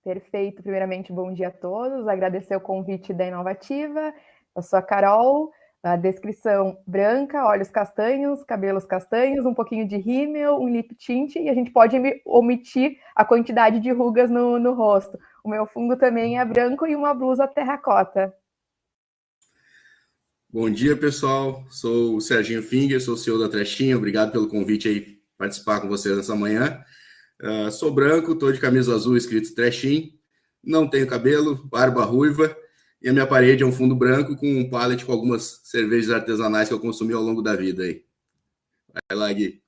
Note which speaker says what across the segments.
Speaker 1: Perfeito. Primeiramente, bom dia a todos. Agradecer o convite da Inovativa. Eu sou a Carol, a descrição branca, olhos castanhos, cabelos castanhos, um pouquinho de rímel, um lip tint, e a gente pode omitir a quantidade de rugas no rosto. O meu fundo também é branco e uma blusa terracota.
Speaker 2: Bom dia, pessoal. Sou o Serginho Finger, sou o CEO da Trechinha. Obrigado pelo convite aí participar com vocês nessa manhã. Sou branco, estou de camisa azul escrito Trechinha. Não tenho cabelo, barba ruiva. E a minha parede é um fundo branco com um pallet com algumas cervejas artesanais que eu consumi ao longo da vida aí. Vai lá, Gui.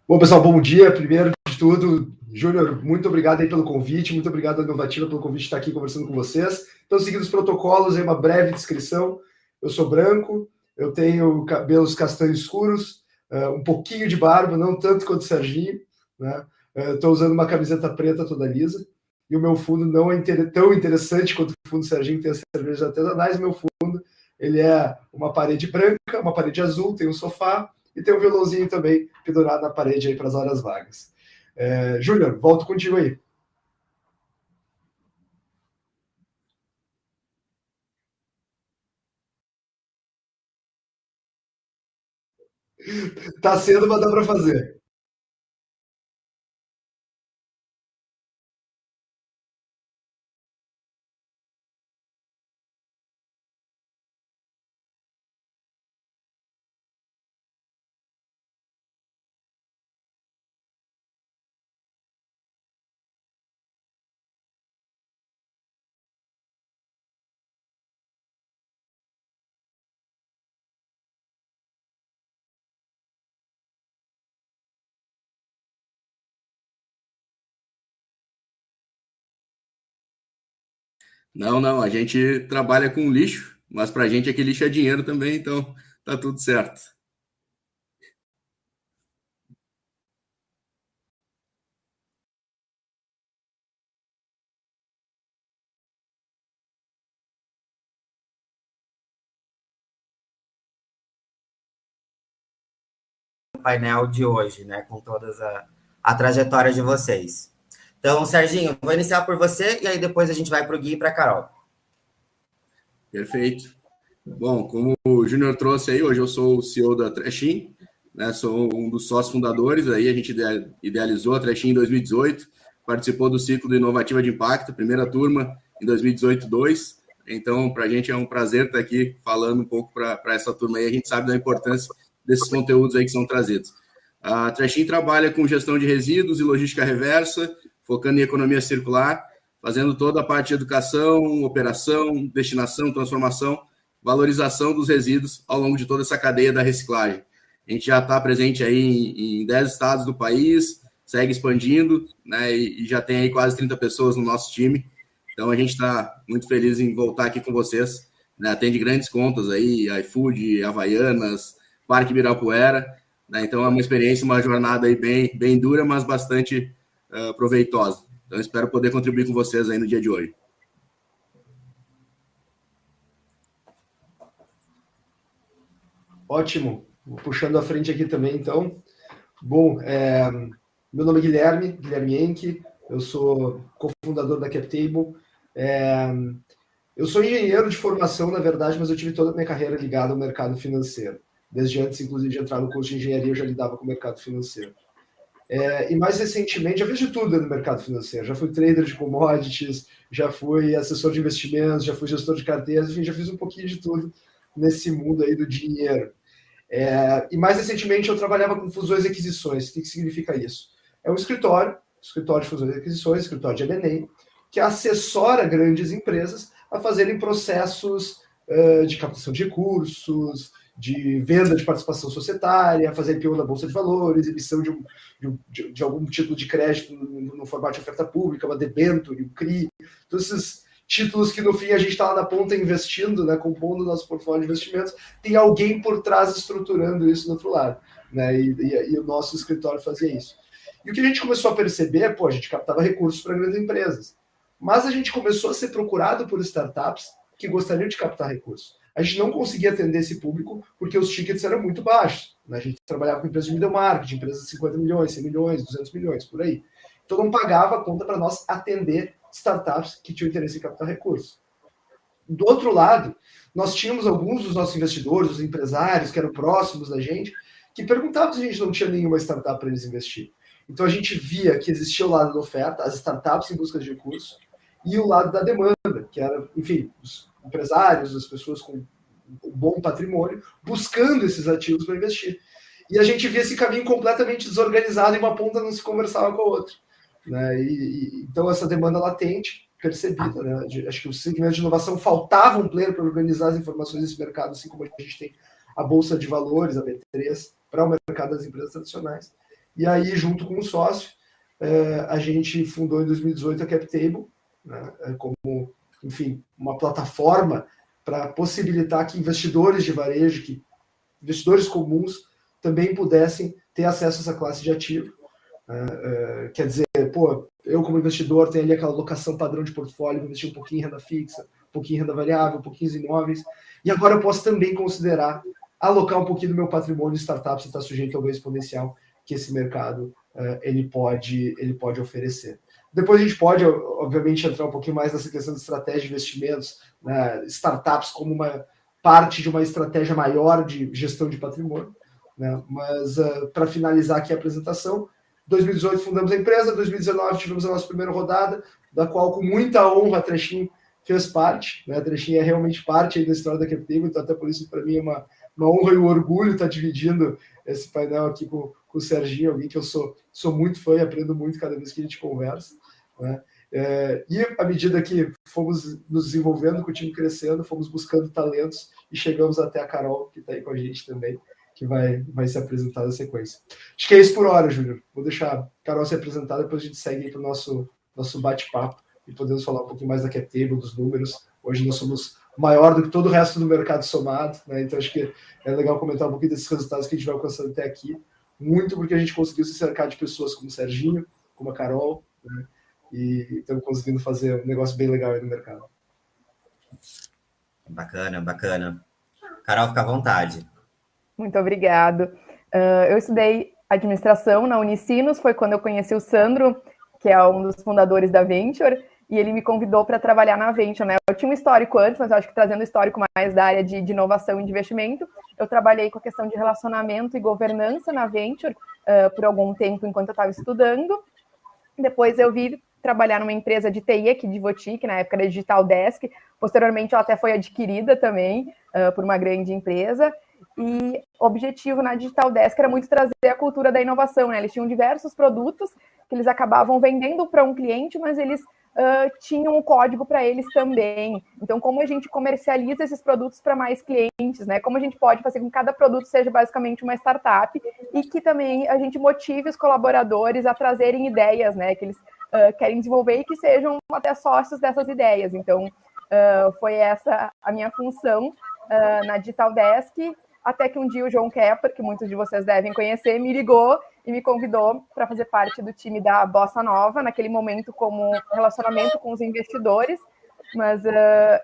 Speaker 3: Bom, pessoal, bom dia. Primeiro de tudo, Júnior, muito obrigado aí pelo convite, muito obrigado à Inovativa pelo convite de estar aqui conversando com vocês. Então, seguindo os protocolos, aí uma breve descrição. Eu sou branco, eu tenho cabelos castanhos escuros, um pouquinho de barba, não tanto quanto o Serginho, né? Estou usando uma camiseta preta toda lisa, e o meu fundo não é tão interessante quanto o fundo do Serginho, que tem as cervejas artesanais. O meu fundo ele é uma parede branca, uma parede azul, tem um sofá, e tem um violãozinho também pendurado na parede aí para as horas vagas. Júnior, volto contigo aí. Tá cedo, mas dá para fazer.
Speaker 2: Não, a gente trabalha com lixo, mas para a gente aquele lixo é dinheiro também, então tá tudo certo.
Speaker 4: Painel de hoje, né, com toda a trajetória de vocês. Então, Serginho, vou iniciar por você e aí depois a gente vai para o Gui e para a Carol.
Speaker 2: Perfeito. Bom, como o Júnior trouxe aí, hoje eu sou o CEO da Trechinha, né, sou um dos sócios fundadores, aí a gente idealizou a Trechinha em 2018, participou do ciclo de Inovativa de Impacto, primeira turma em 2018-2, então para a gente é um prazer estar aqui falando um pouco para essa turma aí, a gente sabe da importância desses conteúdos aí que são trazidos. A Trechinha trabalha com gestão de resíduos e logística reversa, focando em economia circular, fazendo toda a parte de educação, operação, destinação, transformação, valorização dos resíduos ao longo de toda essa cadeia da reciclagem. A gente já está presente aí em 10 estados do país, segue expandindo, né, e já tem aí quase 30 pessoas no nosso time. Então, a gente está muito feliz em voltar aqui com vocês. Né, atende grandes contas aí, iFood, Havaianas, Parque Ibirapuera. Né, então, é uma experiência, uma jornada aí bem dura, mas bastante proveitosa. Então, espero poder contribuir com vocês aí no dia de hoje.
Speaker 3: Ótimo. Vou puxando a frente aqui também, então. Bom, meu nome é Guilherme Enck, eu sou cofundador da CapTable. Eu sou engenheiro de formação, na verdade, mas eu tive toda a minha carreira ligada ao mercado financeiro. Desde antes, inclusive, de entrar no curso de engenharia, eu já lidava com o mercado financeiro. E mais recentemente, já fiz de tudo no mercado financeiro. Já fui trader de commodities, já fui assessor de investimentos, já fui gestor de carteiras, enfim, já fiz um pouquinho de tudo nesse mundo aí do dinheiro. E mais recentemente eu trabalhava com fusões e aquisições. O que significa isso? É um escritório de fusões e aquisições, escritório de M&A, que assessora grandes empresas a fazerem processos de captação de recursos, de venda de participação societária, fazer IPO na Bolsa de Valores, emissão de algum título de crédito no formato de oferta pública, uma debênture, um CRI, todos esses títulos que no fim a gente está lá na ponta investindo, né, compondo o nosso portfólio de investimentos, tem alguém por trás estruturando isso do outro lado. Né, e o nosso escritório fazia isso. E o que a gente começou a perceber, a gente captava recursos para grandes empresas, mas a gente começou a ser procurado por startups que gostariam de captar recursos. A gente não conseguia atender esse público porque os tickets eram muito baixos. Né? A gente trabalhava com empresas de middle market, empresas de 50 milhões, 100 milhões, 200 milhões, por aí. Então não pagava a conta para nós atender startups que tinham interesse em captar recursos. Do outro lado, nós tínhamos alguns dos nossos investidores, os empresários que eram próximos da gente, que perguntavam se a gente não tinha nenhuma startup para eles investir. Então a gente via que existia o lado da oferta, as startups em busca de recursos, e o lado da demanda, que era, enfim, os empresários, as pessoas com um bom patrimônio, buscando esses ativos para investir. E a gente via esse caminho completamente desorganizado e uma ponta não se conversava com a outra. Né? Então essa demanda latente, percebida, né? Acho que o segmento de inovação faltava um player para organizar as informações desse mercado, assim como a gente tem a Bolsa de Valores, a B3, para o mercado das empresas tradicionais. E aí, junto com o sócio, a gente fundou em 2018 a CapTable, né? Como, enfim, uma plataforma para possibilitar que investidores de varejo, que investidores comuns também pudessem ter acesso a essa classe de ativo. Quer dizer, eu como investidor tenho ali aquela alocação padrão de portfólio, investir um pouquinho em renda fixa, um pouquinho em renda variável, um pouquinho em imóveis, e agora eu posso também considerar alocar um pouquinho do meu patrimônio em startups e estar sujeito ao ganho exponencial que esse mercado ele pode oferecer. Depois a gente pode, obviamente, entrar um pouquinho mais nessa questão de estratégia de investimentos, né, startups como uma parte de uma estratégia maior de gestão de patrimônio, né? Mas para finalizar aqui a apresentação, 2018 fundamos a empresa, 2019 tivemos a nossa primeira rodada, da qual com muita honra a Trechin fez parte, né? A Trechin é realmente parte aí da história da CapTable, então até por isso para mim é uma honra e um orgulho estar dividindo esse painel aqui com o Serginho, alguém que eu sou muito fã e aprendo muito cada vez que a gente conversa, né? E à medida que fomos nos desenvolvendo, com o time crescendo, fomos buscando talentos e chegamos até a Carol, que está aí com a gente também, que vai se apresentar na sequência. Acho que é isso por hora, Júnior. Vou deixar a Carol se apresentar, depois a gente segue para o nosso bate-papo e podemos falar um pouquinho mais da CapTable, dos números. Hoje nós somos maior do que todo o resto do mercado somado, né? Então acho que é legal comentar um pouquinho desses resultados que a gente vai alcançando até aqui, muito porque a gente conseguiu se cercar de pessoas como o Serginho, como a Carol, né? E estamos conseguindo fazer um negócio bem legal aí no mercado.
Speaker 4: Bacana, bacana. Carol, fica à vontade.
Speaker 1: Muito obrigado. Eu estudei administração na Unicinos, foi quando eu conheci o Sandro, que é um dos fundadores da Venture, e ele me convidou para trabalhar na Venture, né? Eu tinha um histórico antes, mas eu acho que trazendo o histórico mais da área de inovação e de investimento, eu trabalhei com a questão de relacionamento e governança na Venture por algum tempo enquanto eu estava estudando. Depois eu vi trabalhar numa empresa de TI aqui de Voti, que na época era Digital Desk. Posteriormente ela até foi adquirida também por uma grande empresa. E o objetivo na Digital Desk era muito trazer a cultura da inovação, né? Eles tinham diversos produtos que eles acabavam vendendo para um cliente, mas eles tinham um código para eles também. Então, como a gente comercializa esses produtos para mais clientes, né? Como a gente pode fazer com que cada produto seja basicamente uma startup e que também a gente motive os colaboradores a trazerem ideias, né? Que eles querem desenvolver e que sejam até sócios dessas ideias. Então, foi essa a minha função na Digital Desk, até que um dia o João Kepler, que muitos de vocês devem conhecer, me ligou e me convidou para fazer parte do time da Bossa Nova, naquele momento como relacionamento com os investidores, mas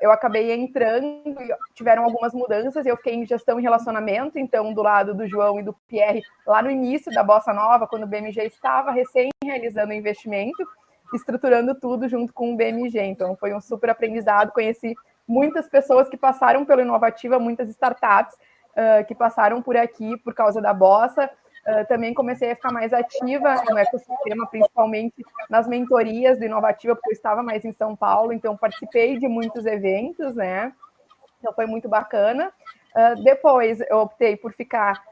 Speaker 1: eu acabei entrando e tiveram algumas mudanças, eu fiquei em gestão e relacionamento, então do lado do João e do Pierre, lá no início da Bossa Nova, quando o BMG estava recém realizando o investimento, estruturando tudo junto com o BMG, então foi um super aprendizado, conheci muitas pessoas que passaram pelo Inovativa, muitas startups, que passaram por aqui por causa da Bossa. Também comecei a ficar mais ativa no ecossistema, principalmente nas mentorias do Inovativa, porque eu estava mais em São Paulo, então participei de muitos eventos, né? Então foi muito bacana. Depois eu optei por ficar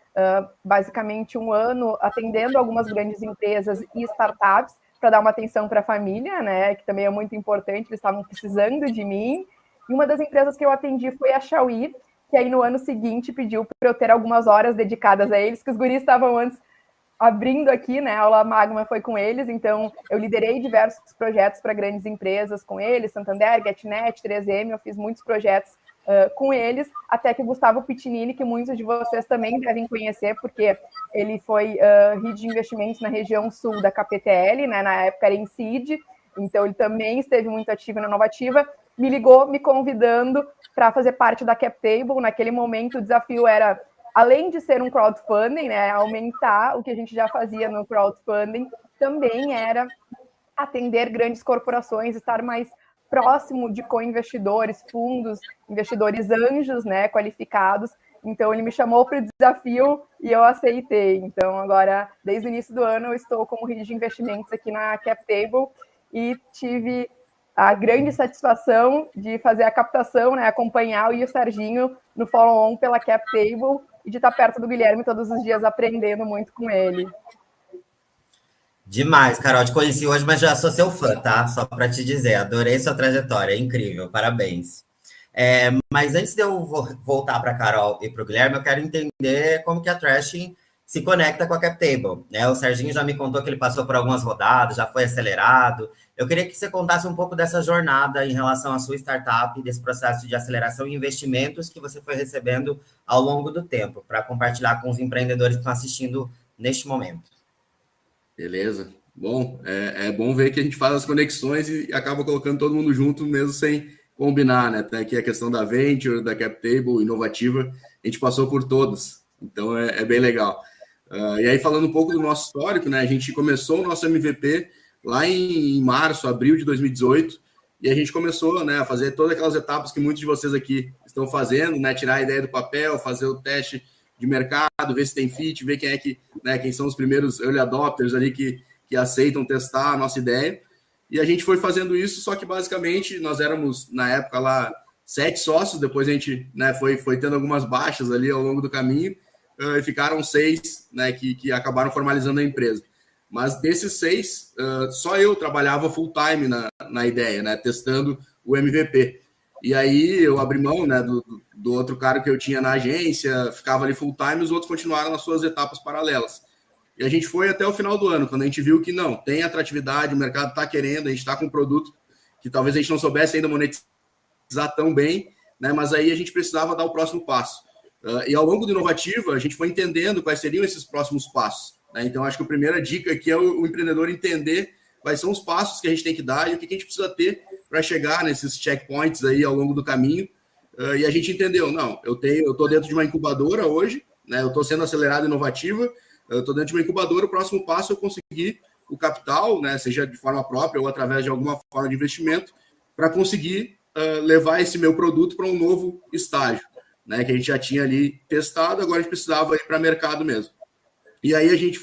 Speaker 1: basicamente um ano atendendo algumas grandes empresas e startups para dar uma atenção para a família, né? Que também é muito importante, eles estavam precisando de mim. E uma das empresas que eu atendi foi a Xiaomi, que aí no ano seguinte pediu para eu ter algumas horas dedicadas a eles, que os guris estavam antes abrindo aqui, né? A aula Magma foi com eles, então eu liderei diversos projetos para grandes empresas com eles, Santander, GetNet, 3M, eu fiz muitos projetos com eles, até que o Gustavo Pitinini, que muitos de vocês também devem conhecer, porque ele foi Head de Investimentos na região sul da KPTL, né? Na época era em Seed, então ele também esteve muito ativo na Inovativa, me ligou me convidando para fazer parte da CapTable. Naquele momento o desafio era, além de ser um crowdfunding, né, aumentar o que a gente já fazia no crowdfunding, também era atender grandes corporações, estar mais próximo de co-investidores, fundos, investidores anjos, né, qualificados. Então, ele me chamou para o desafio e eu aceitei. Então, agora, desde o início do ano, eu estou como head de investimentos aqui na CapTable e tive a grande satisfação de fazer a captação, né, acompanhar o Serginho no follow-on pela CapTable e de estar perto do Guilherme todos os dias aprendendo muito com ele.
Speaker 4: Demais, Carol, te conheci hoje, mas já sou seu fã, tá? Só para te dizer, adorei sua trajetória, é incrível, parabéns. Mas antes de eu voltar para a Carol e para o Guilherme, eu quero entender como que a Trashing se conecta com a CapTable, né? O Serginho já me contou que ele passou por algumas rodadas, já foi acelerado. Eu queria que você contasse um pouco dessa jornada em relação à sua startup, desse processo de aceleração e investimentos que você foi recebendo ao longo do tempo, para compartilhar com os empreendedores que estão assistindo neste momento.
Speaker 2: Beleza. Bom, é bom ver que a gente faz as conexões e acaba colocando todo mundo junto, mesmo sem combinar, né? Tem aqui a questão da Venture, da CapTable, Inovativa, a gente passou por todas, então é bem legal. E aí, falando um pouco do nosso histórico, né? A gente começou o nosso MVP lá em março, abril de 2018, e a gente começou, né, a fazer todas aquelas etapas que muitos de vocês aqui estão fazendo, né? Tirar a ideia do papel, fazer o teste de mercado, ver se tem fit, ver quem são os primeiros early adopters ali que aceitam testar a nossa ideia. E a gente foi fazendo isso, só que basicamente nós éramos, na época lá, 7 sócios, depois a gente, né, foi tendo algumas baixas ali ao longo do caminho, e ficaram 6, né, que acabaram formalizando a empresa. Mas desses 6, só eu trabalhava full time na ideia, né, testando o MVP. E aí eu abri mão, né, do outro cara que eu tinha na agência, ficava ali full time, os outros continuaram nas suas etapas paralelas. E a gente foi até o final do ano, quando a gente viu que não, tem atratividade, o mercado está querendo, a gente está com um produto que talvez a gente não soubesse ainda monetizar tão bem, né, mas aí a gente precisava dar o próximo passo. E ao longo do Inovativa, a gente foi entendendo quais seriam esses próximos passos, né? Então, acho que a primeira dica aqui é o empreendedor entender quais são os passos que a gente tem que dar e o que a gente precisa ter para chegar nesses checkpoints aí ao longo do caminho. E a gente entendeu, não, eu estou dentro de uma incubadora hoje, né? Eu estou sendo acelerado Inovativa, eu estou dentro de uma incubadora, o próximo passo é eu conseguir o capital, né? Seja de forma própria ou através de alguma forma de investimento, para conseguir levar esse meu produto para um novo estágio, né, que a gente já tinha ali testado, agora a gente precisava ir para mercado mesmo. E aí a gente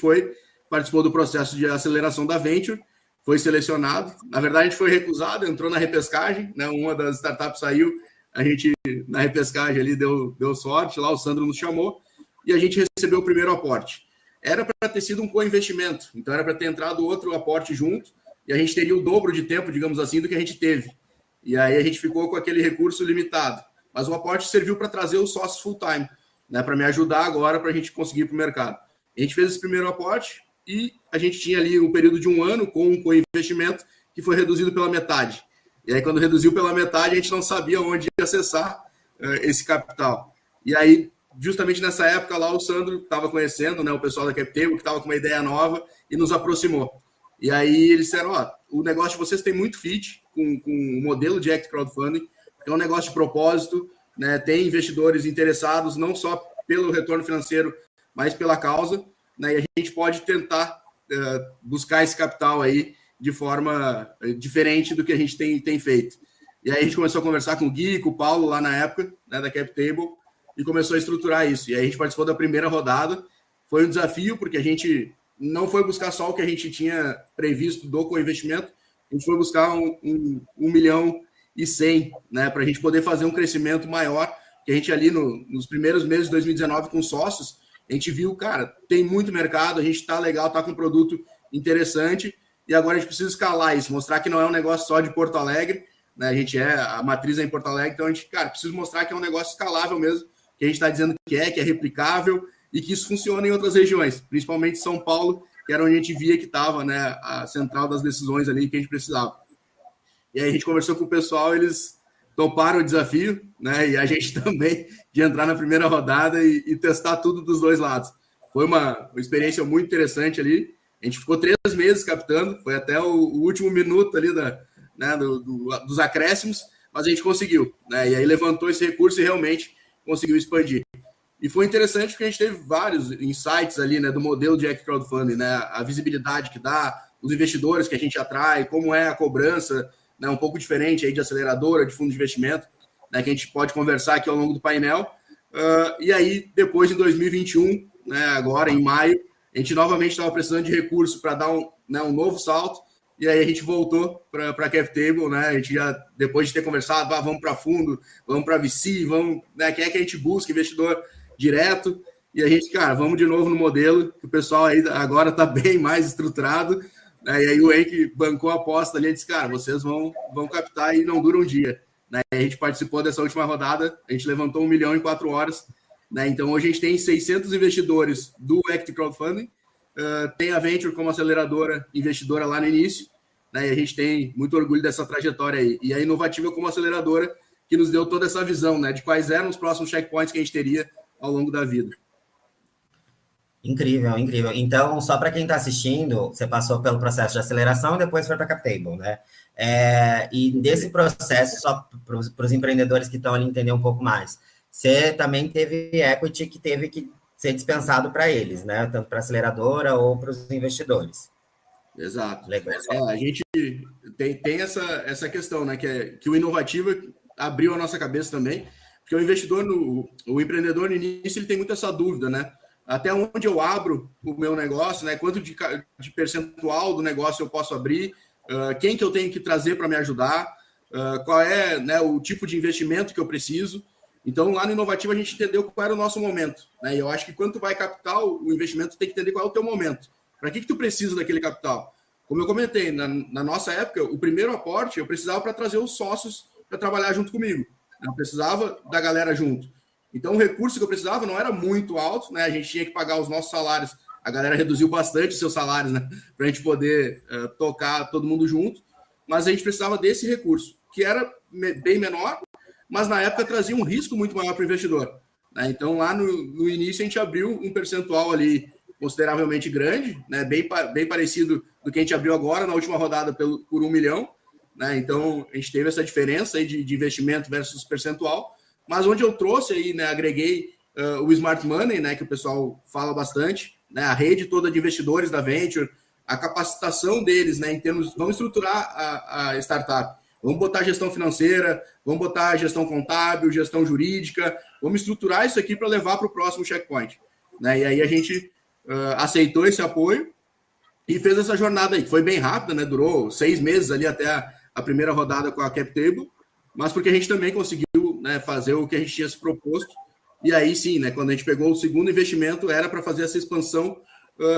Speaker 2: participou do processo de aceleração da Venture, foi selecionado, na verdade a gente foi recusado, entrou na repescagem, né, uma das startups saiu, a gente na repescagem ali deu sorte, lá o Sandro nos chamou, e a gente recebeu o primeiro aporte. Era para ter sido um co-investimento, então era para ter entrado outro aporte junto, e a gente teria o dobro de tempo, digamos assim, do que a gente teve. E aí a gente ficou com aquele recurso limitado. Mas o aporte serviu para trazer os sócios full-time, né, para me ajudar agora para a gente conseguir ir para o mercado. A gente fez esse primeiro aporte e a gente tinha ali um período de 1 ano com um co-investimento que foi reduzido pela metade. E aí, quando reduziu pela metade, a gente não sabia onde acessar esse capital. E aí, justamente nessa época lá, o Sandro estava conhecendo, né, o pessoal da CapTable, que estava com uma ideia nova e nos aproximou. E aí eles disseram, o negócio de vocês tem muito fit com o modelo de Act Crowdfunding, é um negócio de propósito, né? Tem investidores interessados não só pelo retorno financeiro, mas pela causa, né? E a gente pode tentar buscar esse capital aí de forma diferente do que a gente tem feito. E aí a gente começou a conversar com o Gui, com o Paulo lá na época, né, da CapTable, e começou a estruturar isso. E aí a gente participou da primeira rodada. Foi um desafio, porque a gente não foi buscar só o que a gente tinha previsto do co-investimento, a gente foi buscar 1,1 milhão, né, para a gente poder fazer um crescimento maior, que a gente ali nos primeiros meses de 2019 com sócios, a gente viu, cara, tem muito mercado, a gente está legal, está com um produto interessante, e agora a gente precisa escalar isso, mostrar que não é um negócio só de Porto Alegre, né, a matriz é em Porto Alegre, então a gente, cara, precisa mostrar que é um negócio escalável mesmo, que a gente está dizendo que é replicável, e que isso funciona em outras regiões, principalmente São Paulo, que era onde a gente via que estava, né, a central das decisões ali que a gente precisava. E aí a gente conversou com o pessoal, eles toparam o desafio, né? E a gente também, de entrar na primeira rodada e testar tudo dos dois lados. Foi uma experiência muito interessante ali. A gente ficou 3 meses captando, foi até o último minuto ali dos acréscimos, mas a gente conseguiu, né? E aí levantou esse recurso e realmente conseguiu expandir. E foi interessante porque a gente teve vários insights ali, né, do modelo de Act Crowdfunding, né? A visibilidade que dá, os investidores que a gente atrai, como é a cobrança, né, um pouco diferente aí de aceleradora, de fundo de investimento, né, que a gente pode conversar aqui ao longo do painel. E aí, depois, em 2021, né, agora em maio, a gente novamente estava precisando de recurso para dar um novo salto, e aí a gente voltou para a CapTable, né? A gente já, depois de ter conversado, vamos para fundo, vamos para VC, vamos, né? Quem é que a gente busca? Investidor direto. E a gente, cara, vamos de novo no modelo, que o pessoal aí agora está bem mais estruturado, né? E aí o Henk bancou a aposta ali e disse, cara, vocês vão captar e não dura um dia. Né? A gente participou dessa última rodada, a gente levantou 1 milhão em 4 horas. Né? Então, hoje a gente tem 600 investidores do Equity Crowdfunding, tem a Venture como aceleradora investidora lá no início, né? E a gente tem muito orgulho dessa trajetória aí. E a Inovativa como aceleradora, que nos deu toda essa visão, né, de quais eram os próximos checkpoints que a gente teria ao longo da vida.
Speaker 4: Incrível, incrível. Então, só para quem está assistindo, você passou pelo processo de aceleração e depois foi para a CapTable, né? E desse processo, só para os empreendedores que estão ali entender um pouco mais, você também teve equity que teve que ser dispensado para eles, né? Tanto para a aceleradora ou para os investidores.
Speaker 2: Exato.
Speaker 4: Legal.
Speaker 2: A gente tem essa questão, né? Que o Inovativa abriu a nossa cabeça também, porque o investidor, o empreendedor no início, ele tem muito essa dúvida, né? Até onde eu abro o meu negócio, né? Quanto de percentual do negócio eu posso abrir, quem que eu tenho que trazer para me ajudar, qual é, né, o tipo de investimento que eu preciso. Então, lá no Inovativa, a gente entendeu qual era o nosso momento. Né? E eu acho que quando tu vai captar o investimento, tu tem que entender qual é o teu momento. Para que tu precisa daquele capital? Como eu comentei, na nossa época, o primeiro aporte eu precisava para trazer os sócios para trabalhar junto comigo. Eu precisava da galera junto. Então, o recurso que eu precisava não era muito alto, né? A gente tinha que pagar os nossos salários. A galera reduziu bastante os seus salários, né? Para a gente poder tocar todo mundo junto. Mas a gente precisava desse recurso, que era bem menor, mas na época trazia um risco muito maior para o investidor. Né? Então, lá no início, a gente abriu um percentual ali consideravelmente grande, né? bem parecido do que a gente abriu agora na última rodada por 1 milhão. Né? Então, a gente teve essa diferença aí de investimento versus percentual, mas onde eu trouxe aí, né, agreguei o Smart Money, né, que o pessoal fala bastante, né, a rede toda de investidores da Venture, a capacitação deles, né, em termos, vamos estruturar a startup, vamos botar gestão financeira, vamos botar gestão contábil, gestão jurídica, vamos estruturar isso aqui para levar para o próximo checkpoint. Né? E aí a gente aceitou esse apoio e fez essa jornada aí, que foi bem rápida, né, durou 6 meses ali até a primeira rodada com a CapTable, mas porque a gente também conseguiu, né, fazer o que a gente tinha se proposto. E aí sim, né, quando a gente pegou o segundo investimento, era para fazer essa expansão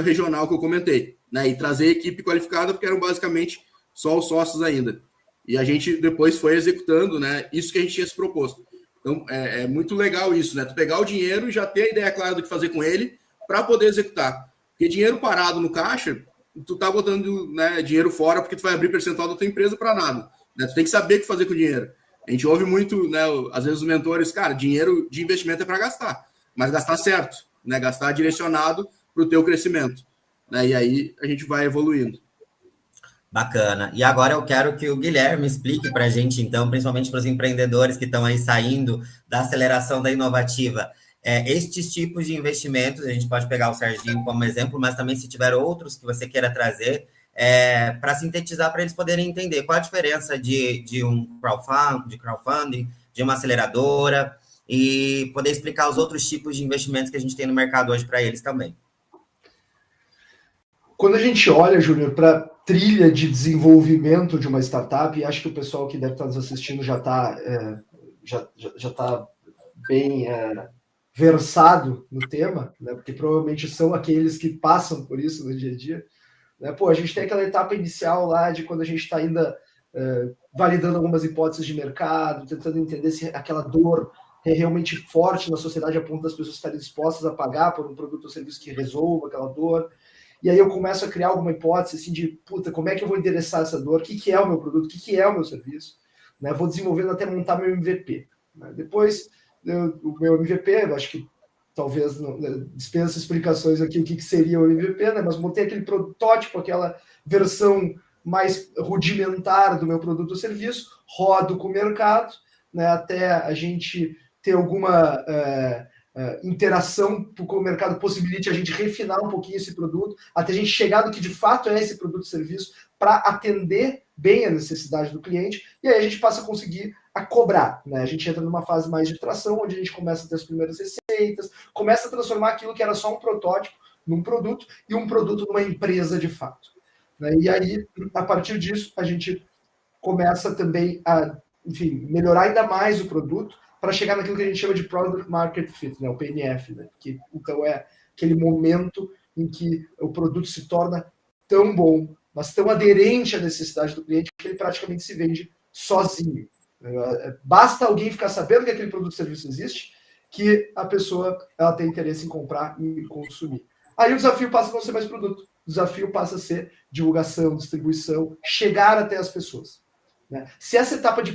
Speaker 2: regional que eu comentei, né, e trazer equipe qualificada, porque eram basicamente só os sócios ainda. E a gente depois foi executando, né, isso que a gente tinha se proposto. Então, é muito legal isso, né, tu pegar o dinheiro e já ter a ideia clara do que fazer com ele para poder executar. Porque dinheiro parado no caixa, tu tá botando, né, dinheiro fora porque tu vai abrir percentual da tua empresa para nada. Né, tu tem que saber o que fazer com o dinheiro. A gente ouve muito, né, às vezes os mentores, cara, dinheiro de investimento é para gastar, mas gastar certo, né, gastar direcionado para o teu crescimento. Né, e aí a gente vai evoluindo.
Speaker 4: Bacana. E agora eu quero que o Guilherme explique para a gente, então, principalmente para os empreendedores que estão aí saindo da aceleração da Inovativa, estes tipos de investimentos, a gente pode pegar o Serginho como exemplo, mas também se tiver outros que você queira trazer, para sintetizar, para eles poderem entender qual a diferença de um crowdfunding, de uma aceleradora, e poder explicar os outros tipos de investimentos que a gente tem no mercado hoje para eles também.
Speaker 3: Quando a gente olha, Júnior, para trilha de desenvolvimento de uma startup, e acho que o pessoal que deve estar nos assistindo já está bem versado no tema, né? Porque provavelmente são aqueles que passam por isso no dia a dia. Né? Pô, a gente tem aquela etapa inicial lá de quando a gente está ainda validando algumas hipóteses de mercado, tentando entender se aquela dor é realmente forte na sociedade a ponto das pessoas estarem dispostas a pagar por um produto ou serviço que resolva aquela dor. E aí eu começo a criar alguma hipótese assim de, puta, como é que eu vou endereçar essa dor? O que é o meu produto? O que é o meu serviço? Né? Vou desenvolvendo até montar meu MVP. Né? Depois, o meu MVP, eu acho que talvez dispensa explicações aqui o que seria o MVP, né? Mas montei aquele protótipo, aquela versão mais rudimentar do meu produto ou serviço, rodo com o mercado, né? Até a gente ter alguma interação com o mercado possibilite a gente refinar um pouquinho esse produto, até a gente chegar no que de fato é esse produto e serviço, para atender bem a necessidade do cliente, e aí a gente passa a conseguir a cobrar, né? A gente entra numa fase mais de tração, onde a gente começa a ter as primeiras receitas, começa a transformar aquilo que era só um protótipo num produto, e um produto numa empresa de fato, né? E aí, a partir disso, a gente começa também a, enfim, melhorar ainda mais o produto, para chegar naquilo que a gente chama de Product Market Fit, né, o PMF, né, que então é aquele momento em que o produto se torna tão bom, mas tão aderente à necessidade do cliente, que ele praticamente se vende sozinho. Basta alguém ficar sabendo que aquele produto ou serviço existe, que a pessoa ela tem interesse em comprar e consumir. Aí o desafio passa a não ser mais produto, o desafio passa a ser divulgação, distribuição, chegar até as pessoas. Se essa etapa de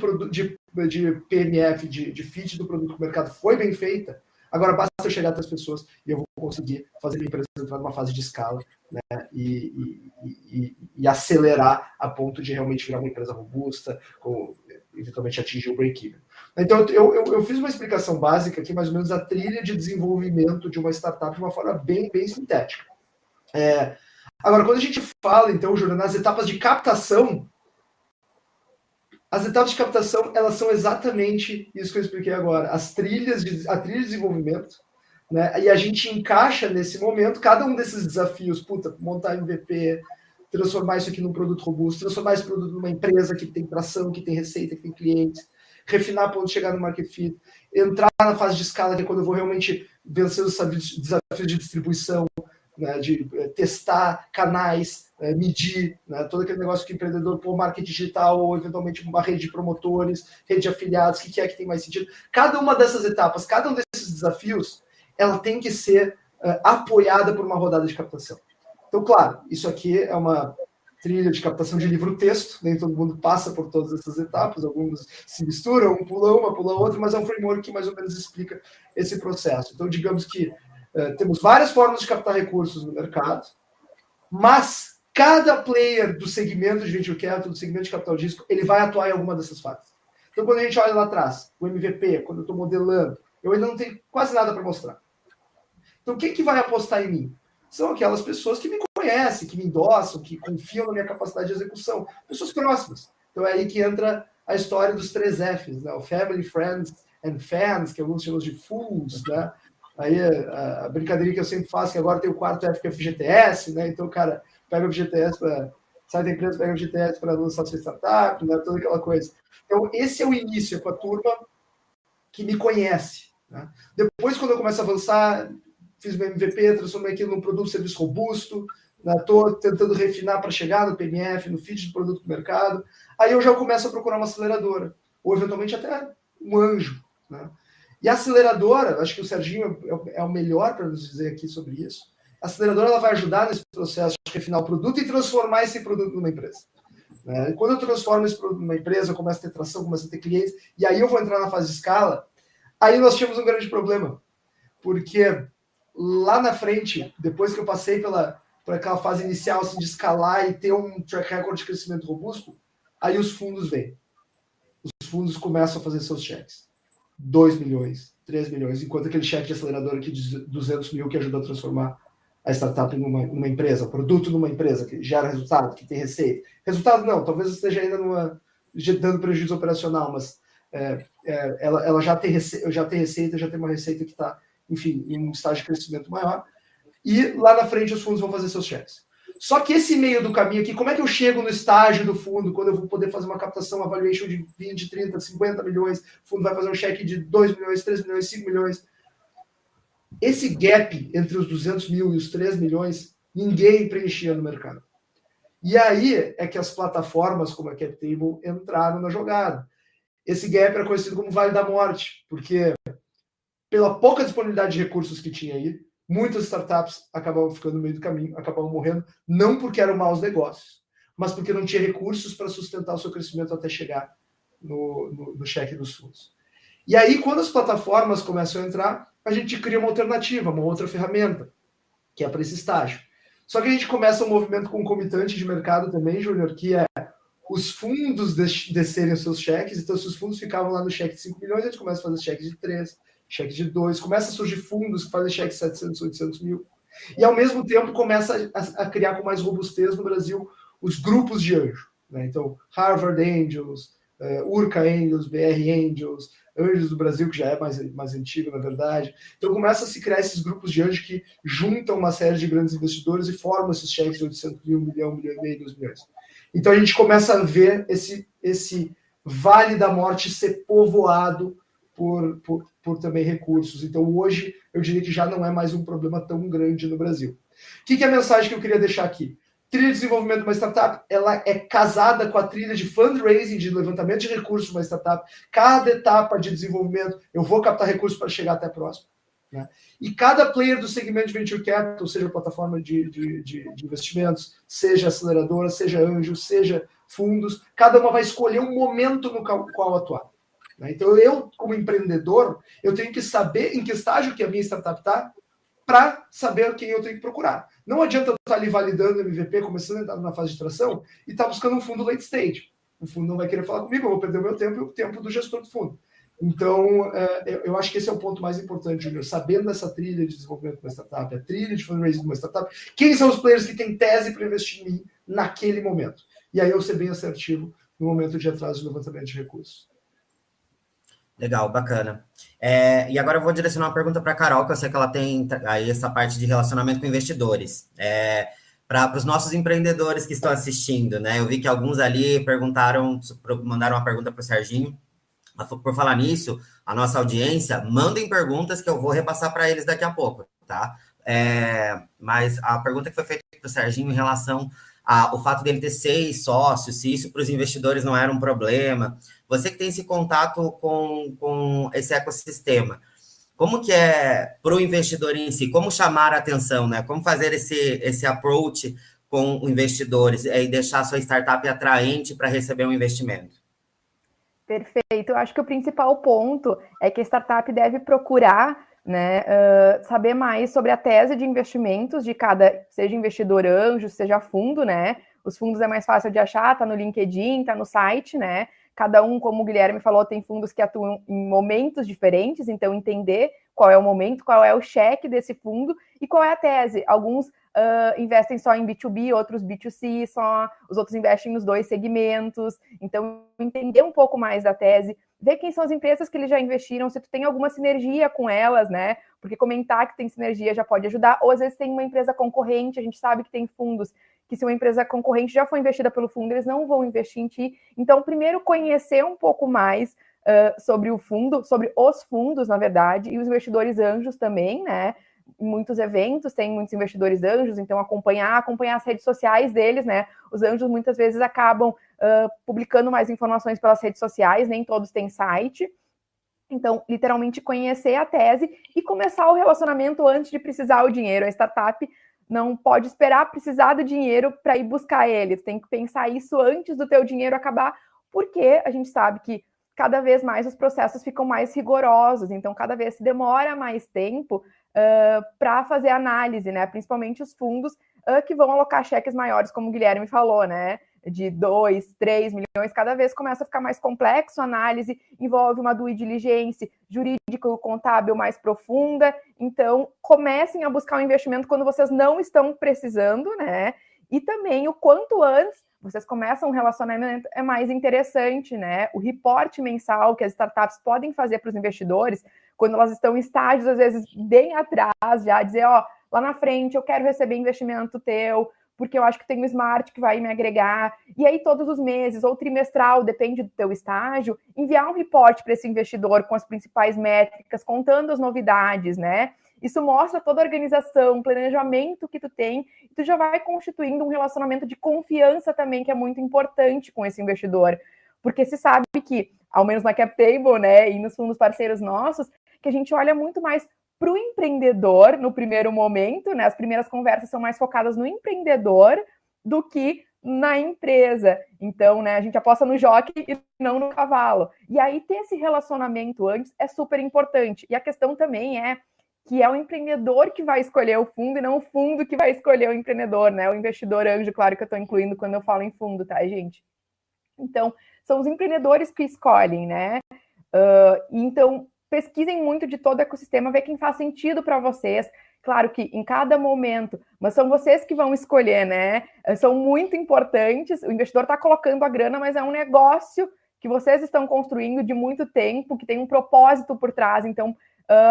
Speaker 3: PMF, de fit do produto com o mercado foi bem feita, agora basta eu chegar até as pessoas e eu vou conseguir fazer minha empresa entrar numa fase de escala, né, e acelerar a ponto de realmente virar uma empresa robusta, eventualmente atingir o break-even. Então, eu fiz uma explicação básica aqui, mais ou menos a trilha de desenvolvimento de uma startup de uma forma bem, bem sintética. Agora, quando a gente fala, então, Júlio, nas etapas de captação, as etapas de captação, elas são exatamente isso que eu expliquei agora. A trilha de desenvolvimento, né? E a gente encaixa nesse momento cada um desses desafios, montar MVP, transformar isso aqui num produto robusto, transformar esse produto numa empresa que tem tração, que tem receita, que tem clientes, refinar a ponto de chegar no market fit, entrar na fase de escala, que é quando eu vou realmente vencer os desafios de distribuição, né, de testar canais, medir, né, todo aquele negócio que o empreendedor pôr marketing digital ou eventualmente uma rede de promotores, rede de afiliados, o que é que tem mais sentido. Cada uma dessas etapas, cada um desses desafios, ela tem que ser apoiada por uma rodada de captação. Então, claro, isso aqui é uma trilha de captação de livro-texto, nem todo mundo passa por todas essas etapas, alguns se misturam, uma pula outra, mas é um framework que mais ou menos explica esse processo. Então, digamos que temos várias formas de captar recursos no mercado, mas cada player do segmento de venture capital, do segmento de capital de risco, ele vai atuar em alguma dessas fases. Então, quando a gente olha lá atrás, o MVP, quando eu estou modelando, eu ainda não tenho quase nada para mostrar. Então, quem que vai apostar em mim? São aquelas pessoas que me conhecem, que me endossam, que confiam na minha capacidade de execução. Pessoas próximas. Então, é aí que entra a história dos 3 Fs, né? O Family, Friends and Fans, que alguns chamam de Fools, né? Aí a brincadeirinha que eu sempre faço, que agora tem o 4º F, que é o FGTS, né? Então o cara pega o FGTS sai da empresa, pega o FGTS para lançar sua startup, né? Toda aquela coisa. Então, esse é o início, com a turma que me conhece, né? Depois, quando eu começo a avançar, fiz meu MVP, transformei aquilo num produto, serviço robusto, estou tentando refinar para chegar no PMF, no feed de produto do mercado. Aí eu já começo a procurar uma aceleradora, ou eventualmente até um anjo, né? E a aceleradora, acho que o Serginho é o melhor para nos dizer aqui sobre isso. A aceleradora ela vai ajudar nesse processo de refinar o produto e transformar esse produto numa empresa. Quando eu transformo esse produto numa empresa, eu começo a ter tração, começo a ter clientes, e aí eu vou entrar na fase de escala, aí nós tínhamos um grande problema. Porque lá na frente, depois que eu passei por aquela fase inicial assim, de escalar e ter um track record de crescimento robusto, aí os fundos vêm. Os fundos começam a fazer seus cheques. 2 milhões, 3 milhões, enquanto aquele cheque de acelerador aqui de 200 mil que ajudou a transformar a startup numa empresa, produto numa empresa, que gera resultado, que tem receita. Resultado não, talvez esteja ainda dando prejuízo operacional, mas ela já tem receita, já tem uma receita que está, enfim, em um estágio de crescimento maior, e lá na frente os fundos vão fazer seus cheques. Só que esse meio do caminho aqui, como é que eu chego no estágio do fundo, quando eu vou poder fazer uma captação, uma valuation de 20, 30, 50 milhões, o fundo vai fazer um cheque de 2 milhões, 3 milhões, 5 milhões. Esse gap entre os 200 mil e os 3 milhões, ninguém preenchia no mercado. E aí é que as plataformas como a CapTable entraram na jogada. Esse gap era conhecido como Vale da Morte, porque pela pouca disponibilidade de recursos que tinha aí, muitas startups acabavam ficando no meio do caminho, acabavam morrendo, não porque eram maus negócios, mas porque não tinha recursos para sustentar o seu crescimento até chegar no cheque dos fundos. E aí, quando as plataformas começam a entrar, a gente cria uma alternativa, uma outra ferramenta, que é para esse estágio. Só que a gente começa um movimento concomitante de mercado também, Júnior, que é os fundos descerem os seus cheques. Então, se os fundos ficavam lá no cheque de 5 milhões, a gente começa a fazer cheques de 3, cheque de 2, começa a surgir fundos que fazem cheque de 700, 800 mil, e ao mesmo tempo começa a criar com mais robustez no Brasil os grupos de anjo, né? Então, Harvard Angels, Urca Angels, BR Angels, Anjos do Brasil, que já é mais antigo, na verdade. Então, começa a se criar esses grupos de anjos que juntam uma série de grandes investidores e formam esses cheques de 800 mil, 1 milhão, 1 milhão e meio, 2 milhões. Então, a gente começa a ver esse vale da morte ser povoado por também recursos. Então, hoje, eu diria que já não é mais um problema tão grande no Brasil. O que é a mensagem que eu queria deixar aqui? Trilha de desenvolvimento de uma startup, ela é casada com a trilha de fundraising, de levantamento de recursos de uma startup. Cada etapa de desenvolvimento, eu vou captar recursos para chegar até a próxima, né? E cada player do segmento de venture capital, seja plataforma de investimentos, seja aceleradora, seja anjo, seja fundos, cada uma vai escolher um momento no qual atuar, né? Então, eu, como empreendedor, eu tenho que saber em que estágio que a minha startup está, para saber quem eu tenho que procurar. Não adianta eu estar ali validando o MVP, começando a entrar na fase de tração, e estar buscando um fundo late stage. O fundo não vai querer falar comigo, eu vou perder o meu tempo e o tempo do gestor do fundo. Então, eu acho que esse é o ponto mais importante, Júnior. Sabendo essa trilha de desenvolvimento de uma startup, a trilha de fundraising de uma startup, quem são os players que têm tese para investir em mim naquele momento? E aí eu ser bem assertivo no momento de atraso de levantamento de recursos.
Speaker 4: Legal, bacana. E agora eu vou direcionar uma pergunta para a Carol, que eu sei que ela tem aí essa parte de relacionamento com investidores. Para os nossos empreendedores que estão assistindo, né? Eu vi que alguns ali mandaram uma pergunta para o Serginho. Por falar nisso, a nossa audiência, mandem perguntas que eu vou repassar para eles daqui a pouco, tá? Mas a pergunta que foi feita para o Serginho em relação ao fato dele ter 6 sócios, se isso para os investidores não era um problema. Você que tem esse contato com esse ecossistema, como que é para o investidor em si? Como chamar a atenção, né? Como fazer esse approach com investidores e deixar a sua startup atraente para receber um investimento?
Speaker 1: Perfeito. Eu acho que o principal ponto é que a startup deve procurar, né, saber mais sobre a tese de investimentos de cada, seja investidor anjo, seja fundo, né? Os fundos é mais fácil de achar, tá no LinkedIn, tá no site, né? Cada um, como o Guilherme falou, tem fundos que atuam em momentos diferentes, então entender qual é o momento, qual é o cheque desse fundo e qual é a tese. Alguns investem só em B2B, outros B2C, os outros investem nos 2 segmentos. Então, entender um pouco mais da tese, ver quem são as empresas que eles já investiram, se tu tem alguma sinergia com elas, né? Porque comentar que tem sinergia já pode ajudar, ou às vezes tem uma empresa concorrente, a gente sabe que tem fundos que se uma empresa concorrente já foi investida pelo fundo, eles não vão investir em ti. Então, primeiro, conhecer um pouco mais sobre o fundo, sobre os fundos, na verdade, e os investidores anjos também, né? Em muitos eventos tem muitos investidores anjos, então acompanhar as redes sociais deles, né? Os anjos muitas vezes acabam publicando mais informações pelas redes sociais, nem todos têm site. Então, literalmente conhecer a tese e começar o relacionamento antes de precisar o dinheiro. A startup não pode esperar precisar do dinheiro para ir buscar ele. Tu tem que pensar isso antes do teu dinheiro acabar, porque a gente sabe que cada vez mais os processos ficam mais rigorosos, então cada vez se demora mais tempo para fazer análise, né? Principalmente os fundos que vão alocar cheques maiores, como o Guilherme falou, né? De 2, 3 milhões, cada vez começa a ficar mais complexo a análise, envolve uma due diligence jurídico-contábil mais profunda, então comecem a buscar um investimento quando vocês não estão precisando, né? E também o quanto antes vocês começam um relacionamento é mais interessante, né? O reporte mensal que as startups podem fazer para os investidores, quando elas estão em estágios, às vezes, bem atrás, já dizer, lá na frente eu quero receber investimento teu, porque eu acho que tem um smart que vai me agregar. E aí, todos os meses, ou trimestral, depende do teu estágio, enviar um reporte para esse investidor com as principais métricas, contando as novidades, né? Isso mostra toda a organização, planejamento que tu tem, e tu já vai constituindo um relacionamento de confiança também, que é muito importante com esse investidor. Porque se sabe que, ao menos na CapTable, né, e nos fundos parceiros nossos, que a gente olha muito mais para o empreendedor no primeiro momento, né? As primeiras conversas são mais focadas no empreendedor do que na empresa. Então, né, a gente aposta no jockey e não no cavalo. E aí, ter esse relacionamento antes é super importante. E a questão também é que é o empreendedor que vai escolher o fundo e não o fundo que vai escolher o empreendedor, né? O investidor anjo, claro que eu estou incluindo quando eu falo em fundo, tá, gente? Então, são os empreendedores que escolhem, né? Então, pesquisem muito de todo o ecossistema, ver quem faz sentido para vocês. Claro que em cada momento, mas são vocês que vão escolher, né? São muito importantes. O investidor está colocando a grana, mas é um negócio que vocês estão construindo de muito tempo, que tem um propósito por trás. Então,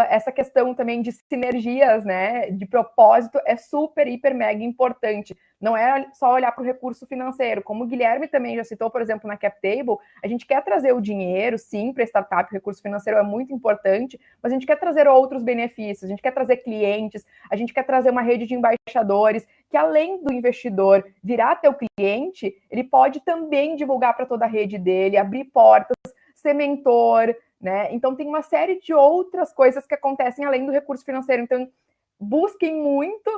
Speaker 1: essa questão também de sinergias, né, de propósito é super, hiper, mega importante. Não é só olhar para o recurso financeiro. Como o Guilherme também já citou, por exemplo, na CapTable, a gente quer trazer o dinheiro, sim, para a startup, o recurso financeiro é muito importante, mas a gente quer trazer outros benefícios, a gente quer trazer clientes, a gente quer trazer uma rede de embaixadores, que além do investidor virar teu cliente, ele pode também divulgar para toda a rede dele, abrir portas, ser mentor, né? Então tem uma série de outras coisas que acontecem além do recurso financeiro. Então busquem muito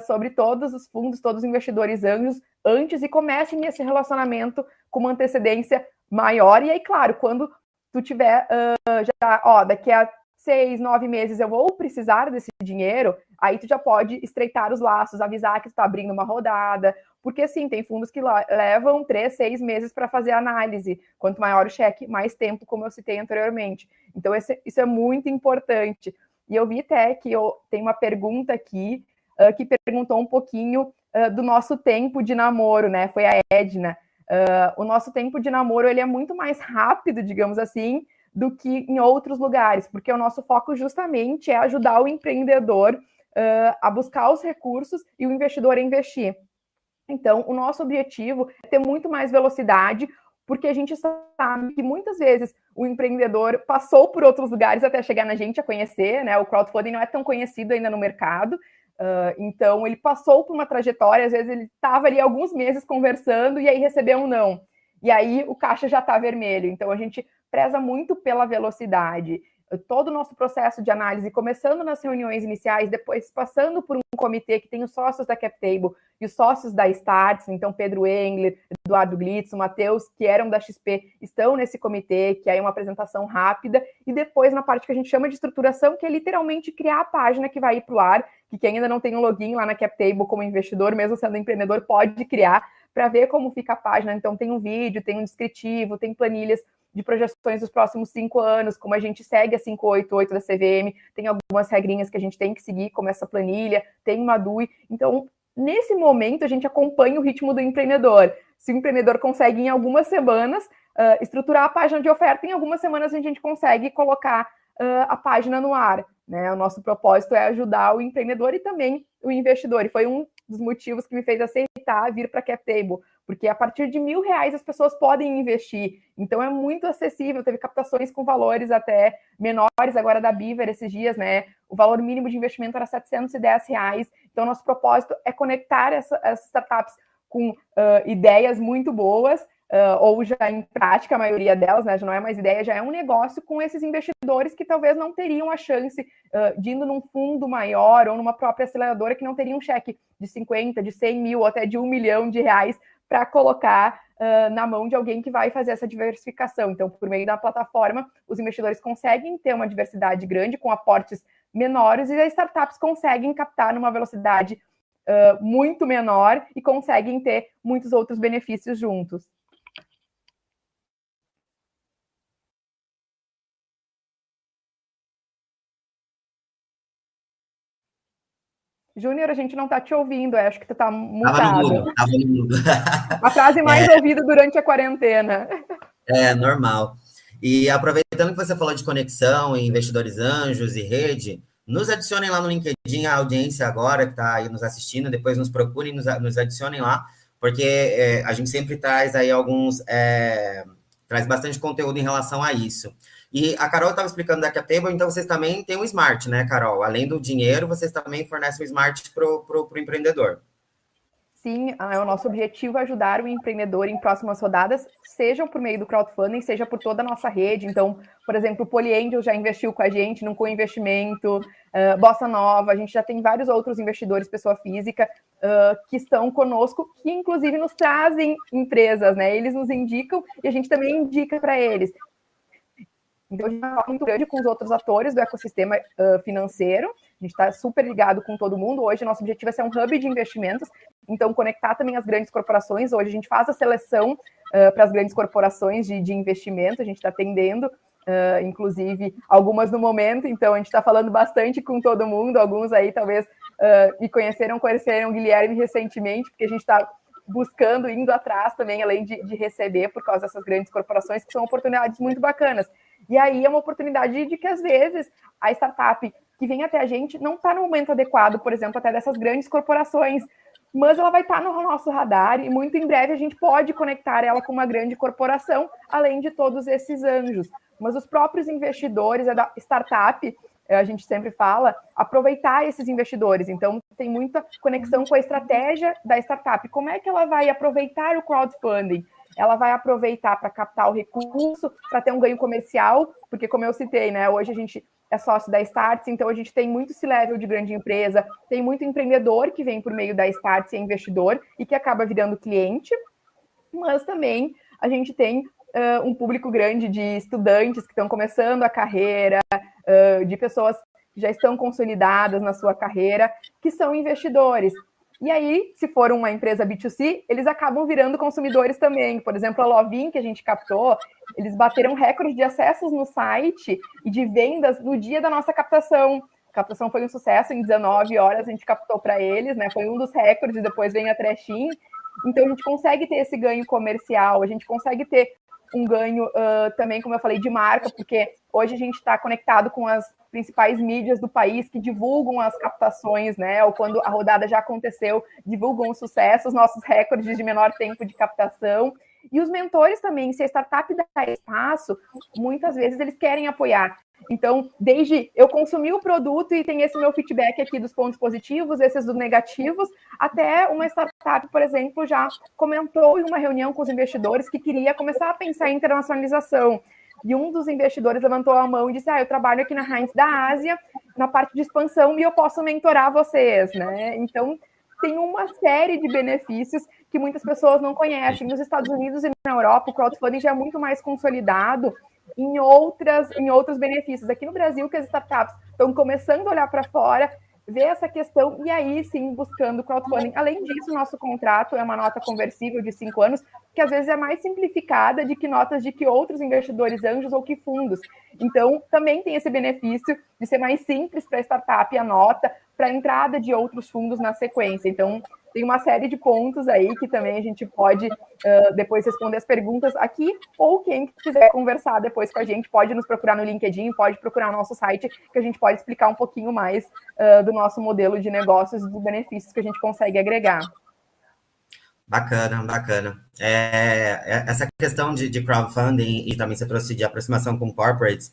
Speaker 1: sobre todos os fundos, todos os investidores anjos antes e comecem esse relacionamento com uma antecedência maior. E aí, claro, quando tu tiver daqui a 6, 9 meses eu vou precisar desse dinheiro, aí tu já pode estreitar os laços, avisar que tu está abrindo uma rodada, porque sim, tem fundos que levam 3, 6 meses para fazer a análise. Quanto maior o cheque, mais tempo, como eu citei anteriormente. Então, isso é muito importante. E eu vi até que tem uma pergunta aqui, que perguntou um pouquinho do nosso tempo de namoro, né? Foi a Edna. O nosso tempo de namoro, ele é muito mais rápido, digamos assim, do que em outros lugares, porque o nosso foco justamente é ajudar o empreendedor a buscar os recursos e o investidor a investir. Então, o nosso objetivo é ter muito mais velocidade, porque a gente sabe que muitas vezes o empreendedor passou por outros lugares até chegar na gente a conhecer, né? O crowdfunding não é tão conhecido ainda no mercado, então ele passou por uma trajetória, às vezes ele estava ali alguns meses conversando e aí recebeu um não. E aí o caixa já está vermelho. Então a gente preza muito pela velocidade. Todo o nosso processo de análise, começando nas reuniões iniciais, depois passando por um comitê que tem os sócios da CapTable e os sócios da Startse, então Pedro Engler, Eduardo Glitz, o Matheus, que eram da XP, estão nesse comitê, que aí é uma apresentação rápida, e depois na parte que a gente chama de estruturação, que é literalmente criar a página que vai ir para o ar, que quem ainda não tem um login lá na CapTable como investidor, mesmo sendo empreendedor, pode criar para ver como fica a página. Então tem um vídeo, tem um descritivo, tem planilhas de projeções dos próximos 5 anos, como a gente segue a 588 da CVM, tem algumas regrinhas que a gente tem que seguir, como essa planilha, tem uma DUI. Então, nesse momento, a gente acompanha o ritmo do empreendedor. Se o empreendedor consegue, em algumas semanas, estruturar a página de oferta, em algumas semanas a gente consegue colocar a página no ar, né? O nosso propósito é ajudar o empreendedor e também o investidor. E foi um dos motivos que me fez aceitar vir para a CapTable, porque a partir de R$1.000 as pessoas podem investir. Então é muito acessível, teve captações com valores até menores, agora da Beaver esses dias, né? O valor mínimo de investimento era R$710. Então nosso propósito é conectar essas startups com ideias muito boas, ou já em prática, a maioria delas, né, já não é mais ideia, já é um negócio com esses investidores que talvez não teriam a chance de indo num fundo maior ou numa própria aceleradora que não teria um cheque de 50, de 100 mil ou até de R$1 milhão para colocar na mão de alguém que vai fazer essa diversificação. Então, por meio da plataforma, os investidores conseguem ter uma diversidade grande com aportes menores e as startups conseguem captar numa velocidade muito menor e conseguem ter muitos outros benefícios juntos. Júnior, a gente não está te ouvindo, acho que tu está mutado.
Speaker 4: Tava no mudo.
Speaker 1: A frase mais ouvida durante a quarentena.
Speaker 4: É, normal. E aproveitando que você falou de conexão, investidores anjos e rede, nos adicionem lá no LinkedIn, a audiência agora que está aí nos assistindo, depois nos procurem, nos adicionem lá, porque a gente sempre traz aí traz bastante conteúdo em relação a isso. E a Carol estava explicando da CapTable, então vocês também têm um Smart, né, Carol? Além do dinheiro, vocês também fornecem o Smart para o empreendedor.
Speaker 1: Sim, o nosso objetivo é ajudar o empreendedor em próximas rodadas, seja por meio do crowdfunding, seja por toda a nossa rede. Então, por exemplo, o Polyangel já investiu com a gente num co-investimento, Bossa Nova, a gente já tem vários outros investidores, pessoa física, que estão conosco, que inclusive nos trazem empresas, né? Eles nos indicam e a gente também indica para eles. Então, a gente está muito grande com os outros atores do ecossistema financeiro. A gente está super ligado com todo mundo. Hoje, nosso objetivo é ser um hub de investimentos. Então, conectar também as grandes corporações. Hoje, a gente faz a seleção para as grandes corporações de investimento. A gente está atendendo inclusive algumas no momento, então a gente está falando bastante com todo mundo, alguns aí talvez me conheceram o Guilherme recentemente, porque a gente está buscando, indo atrás também, além de receber, por causa dessas grandes corporações, que são oportunidades muito bacanas. E aí é uma oportunidade de que, às vezes, a startup que vem até a gente não está no momento adequado, por exemplo, até dessas grandes corporações, mas ela vai estar no nosso radar e muito em breve a gente pode conectar ela com uma grande corporação, além de todos esses anjos. Mas os próprios investidores, a startup, a gente sempre fala, aproveitar esses investidores. Então, tem muita conexão com a estratégia da startup. Como é que ela vai aproveitar o crowdfunding? Ela vai aproveitar para captar o recurso, para ter um ganho comercial, porque, como eu citei, né, hoje a gente é sócio da Startse, então a gente tem muito C-level de grande empresa, tem muito empreendedor que vem por meio da Startse, é investidor, e que acaba virando cliente, mas também a gente tem um público grande de estudantes que estão começando a carreira, de pessoas que já estão consolidadas na sua carreira, que são investidores. E aí, se for uma empresa B2C, eles acabam virando consumidores também. Por exemplo, a Lovin, que a gente captou, eles bateram recorde de acessos no site e de vendas no dia da nossa captação. A captação foi um sucesso, em 19 horas a gente captou para eles, né? Foi um dos recordes, depois vem a Trechin. Então, a gente consegue ter esse ganho comercial, a gente consegue ter um ganho também, como eu falei, de marca, porque hoje a gente está conectado com as principais mídias do país que divulgam as captações, né? Ou quando a rodada já aconteceu, divulgam o sucesso, os nossos recordes de menor tempo de captação. E os mentores também, se a startup dá espaço, muitas vezes eles querem apoiar. Então, desde eu consumir o produto e tem esse meu feedback aqui dos pontos positivos, esses dos negativos, até uma startup, por exemplo, já comentou em uma reunião com os investidores que queria começar a pensar em internacionalização. E um dos investidores levantou a mão e disse, eu trabalho aqui na Heinz da Ásia, na parte de expansão, e eu posso mentorar vocês, né? Então, tem uma série de benefícios que muitas pessoas não conhecem. Nos Estados Unidos e na Europa, o crowdfunding já é muito mais consolidado em outros benefícios. Aqui no Brasil, que as startups estão começando a olhar para fora, ver essa questão e aí sim buscando crowdfunding. Além disso, nosso contrato é uma nota conversível de 5 anos, que às vezes é mais simplificada de que notas de que outros investidores anjos ou que fundos. Então, também tem esse benefício de ser mais simples para a startup a nota, para a entrada de outros fundos na sequência. Então, tem uma série de pontos aí que também a gente pode depois responder as perguntas aqui, ou quem quiser conversar depois com a gente pode nos procurar no LinkedIn, pode procurar o nosso site, que a gente pode explicar um pouquinho mais do nosso modelo de negócios e dos benefícios que a gente consegue agregar.
Speaker 4: Bacana, bacana. Essa questão de crowdfunding e também você trouxe de aproximação com corporates,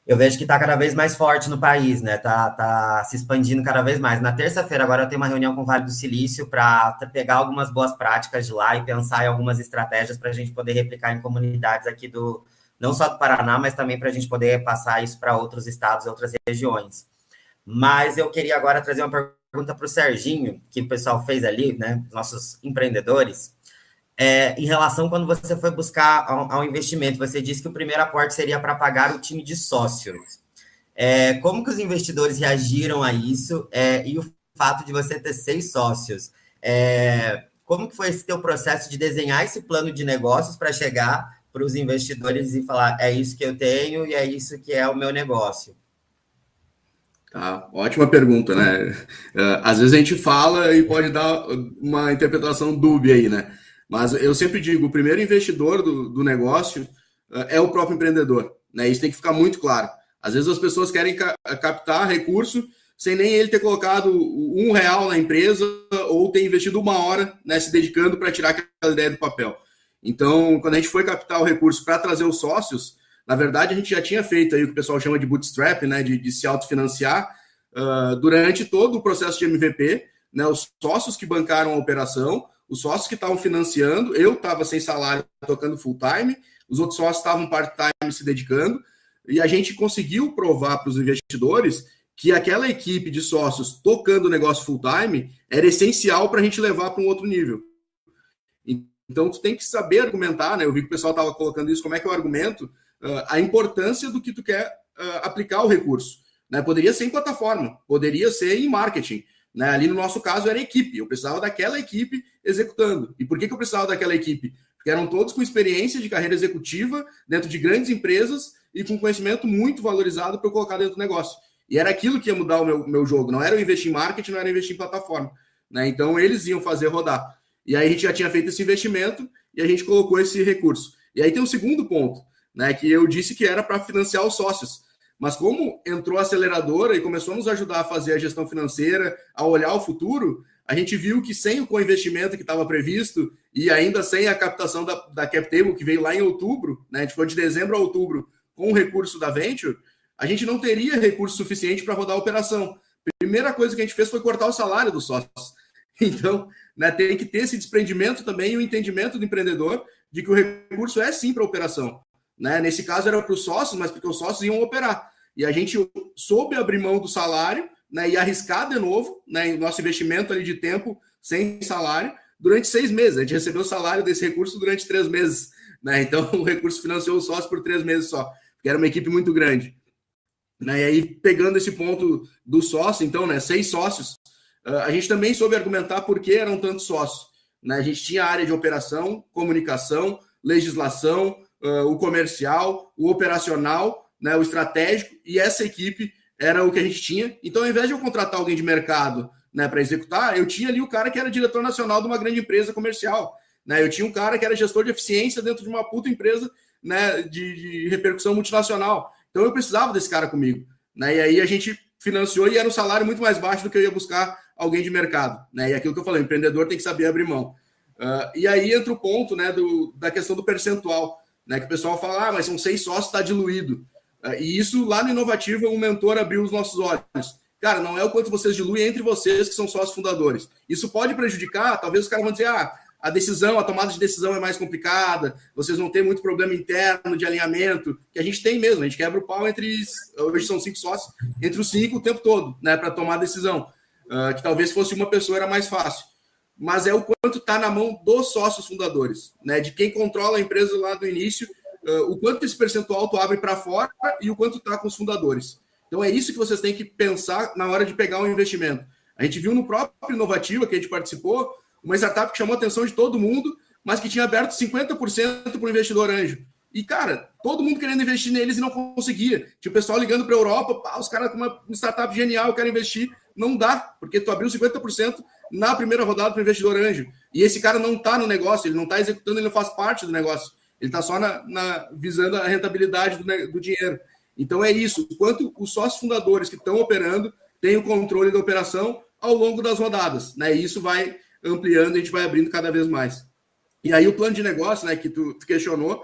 Speaker 4: eu vejo que está cada vez mais forte no país, né? Tá se expandindo cada vez mais. Na terça-feira, agora eu tenho uma reunião com o Vale do Silício para pegar algumas boas práticas de lá e pensar em algumas estratégias para a gente poder replicar em comunidades aqui não só do Paraná, mas também para a gente poder passar isso para outros estados, outras regiões. Mas eu queria agora trazer uma pergunta para o Serginho, que o pessoal fez ali, né? Nossos empreendedores. Em relação quando você foi buscar ao investimento, você disse que o primeiro aporte seria para pagar o time de sócios. Como que os investidores reagiram a isso? E o fato de você ter 6 sócios? Como que foi esse teu processo de desenhar esse plano de negócios para chegar para os investidores e falar, é isso que eu tenho e é isso que é o meu negócio?
Speaker 2: Tá, ótima pergunta, né? Às vezes a gente fala e pode dar uma interpretação dúbia aí, né? Mas eu sempre digo, o primeiro investidor do negócio é o próprio empreendedor, né? Isso tem que ficar muito claro. Às vezes as pessoas querem captar recurso sem nem ele ter colocado R$1 na empresa ou ter investido 1 hora, né, se dedicando para tirar aquela ideia do papel. Então, quando a gente foi captar o recurso para trazer os sócios, na verdade a gente já tinha feito aí o que o pessoal chama de bootstrap, né, de se autofinanciar durante todo o processo de MVP, né, os sócios que bancaram a operação, os sócios que estavam financiando, eu estava sem salário tocando full time, os outros sócios estavam part-time se dedicando, e a gente conseguiu provar para os investidores que aquela equipe de sócios tocando o negócio full time era essencial para a gente levar para um outro nível. Então, tu tem que saber argumentar, né? Eu vi que o pessoal estava colocando isso, como é que eu argumento a importância do que tu quer aplicar o recurso. Né? Poderia ser em plataforma, poderia ser em marketing. Né? Ali no nosso caso era equipe, eu precisava daquela equipe executando. E por que eu precisava daquela equipe? Porque eram todos com experiência de carreira executiva dentro de grandes empresas e com conhecimento muito valorizado para eu colocar dentro do negócio. E era aquilo que ia mudar o meu jogo. Não era eu investir em marketing, não era investir em plataforma. Né? Então, eles iam fazer rodar. E aí, a gente já tinha feito esse investimento e a gente colocou esse recurso. E aí tem um segundo ponto, né, que eu disse que era para financiar os sócios. Mas como entrou a aceleradora e começou a nos ajudar a fazer a gestão financeira, a olhar o futuro, a gente viu que sem o co-investimento que estava previsto e ainda sem a captação da CapTable, que veio lá em outubro, né, a gente foi de dezembro a outubro com o recurso da Venture, a gente não teria recurso suficiente para rodar a operação. Primeira coisa que a gente fez foi cortar o salário dos sócios. Então, né, tem que ter esse desprendimento também e o entendimento do empreendedor de que o recurso é sim para a operação. Né? Nesse caso era para os sócios, mas porque os sócios iam operar. E a gente soube abrir mão do salário, né, e arriscar de novo, né, nosso investimento ali de tempo sem salário durante 6 meses. A gente recebeu o salário desse recurso durante 3 meses. Né? Então, o recurso financiou os sócios por 3 meses só, porque era uma equipe muito grande. Né? E aí, pegando esse ponto do sócio, então, né, 6 sócios, a gente também soube argumentar por que eram tantos sócios. Né? A gente tinha a área de operação, comunicação, legislação, o comercial, o operacional, né, o estratégico, e essa equipe era o que a gente tinha. Então, ao invés de eu contratar alguém de mercado, né, para executar, eu tinha ali o cara que era diretor nacional de uma grande empresa comercial. Né? Eu tinha um cara que era gestor de eficiência dentro de uma puta empresa, né, de repercussão multinacional. Então, eu precisava desse cara comigo. Né? E aí a gente financiou e era um salário muito mais baixo do que eu ia buscar alguém de mercado. Né? E aquilo que eu falei, o empreendedor tem que saber abrir mão. E aí entra o ponto, né, da questão do percentual, né, que o pessoal fala, mas são 6 sócios, está diluído. E isso lá no Inovativa, um mentor abriu os nossos olhos. Cara, não é o quanto vocês diluem entre vocês que são sócios fundadores. Isso pode prejudicar, talvez os caras vão dizer, a decisão, a tomada de decisão é mais complicada, vocês vão ter muito problema interno de alinhamento, que a gente tem mesmo, a gente quebra o pau hoje são 5 sócios, entre os 5 o tempo todo, né, para tomar a decisão. Que talvez fosse uma pessoa era mais fácil. Mas é o quanto está na mão dos sócios fundadores, né, de quem controla a empresa lá do início, o quanto esse percentual tu abre para fora e o quanto está com os fundadores. Então é isso que vocês têm que pensar na hora de pegar um investimento. A gente viu no próprio Inovativa, que a gente participou, uma startup que chamou a atenção de todo mundo, mas que tinha aberto 50% para o investidor anjo. E, cara, todo mundo querendo investir neles e não conseguia. Tinha o pessoal ligando para a Europa, os caras com uma startup genial querem investir. Não dá, porque tu abriu 50% na primeira rodada para o investidor anjo. E esse cara não está no negócio, ele não está executando, ele não faz parte do negócio. Ele está só visando a rentabilidade do dinheiro. Então é isso. Quanto os sócios fundadores que estão operando têm o controle da operação ao longo das rodadas. Né? E isso vai ampliando, a gente vai abrindo cada vez mais. E aí o plano de negócio, né, que tu questionou,